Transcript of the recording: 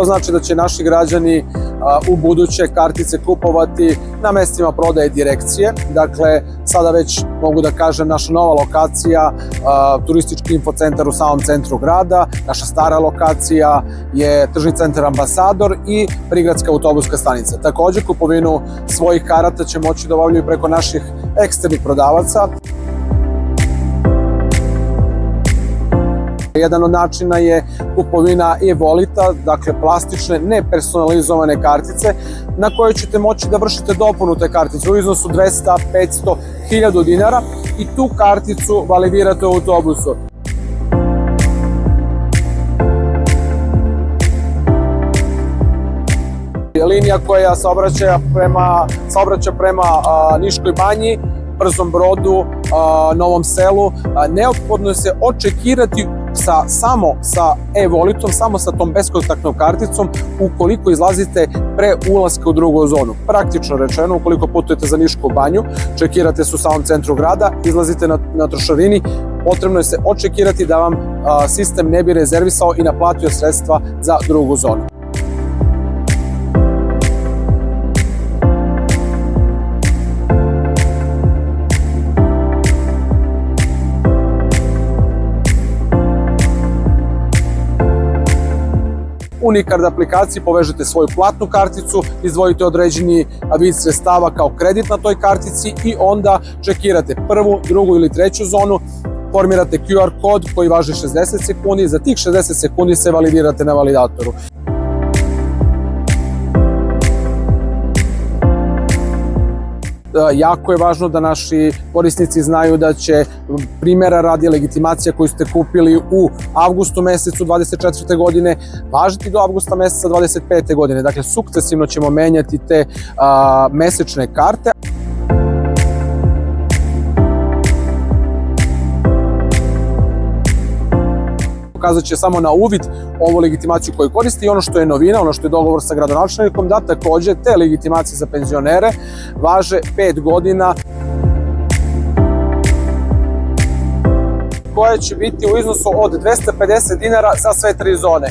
To znači da će naši građani u buduće kartice kupovati na mestima prodaje direkcije. Dakle, sada već mogu da kažem naša nova lokacija, turistički infocentar u samom centru grada, naša stara lokacija je tržni centar Ambasador i prigradska autobuska stanica. Takođe, kupovinu svojih karata će moći da obavljaju preko naših eksternih prodavaca. Jedan od načina je kupovina e-volita, dakle plastične, nepersonalizovane kartice na koje ćete moći da vršite dopunu te kartice u iznosu 200, 500, 1000 dinara i tu karticu validirate u autobusu. Linija koja saobraća prema Niškoj banji, Brzom Brodu, Novom Selu, neophodno je se očekirati samo sa e-volitom, samo sa tom beskontaktnom karticom ukoliko izlazite pre ulaska u drugu zonu. Praktično rečeno, ukoliko putujete za Nišku banju, čekirate se u samom centru grada, izlazite na trošarini, potrebno je se očekirati da vam sistem ne bi rezervisao i naplatio sredstva za drugu zonu. Unikard aplikaciji povežete svoju platnu karticu, izdvojite određeni vid sredstava kao kredit na toj kartici i onda čekirate prvu, drugu ili treću zonu, formirate QR kod koji važi 60 sekundi, za tih 60 sekundi se validirate na validatoru. Jako je važno da naši korisnici znaju da će, primjera radi, legitimacija koju ste kupili u avgustu mesecu 24. godine važiti do avgusta meseca 25. godine. Dakle, sukcesivno ćemo menjati te mesečne karte. Pokazat će samo na uvid ovu legitimaciju koju koristi i ono što je novina, ono što je dogovor sa gradonačelnikom, da takođe te legitimacije za penzionere važe 5 godina, koje će biti u iznosu od 250 dinara za sve 3 zone.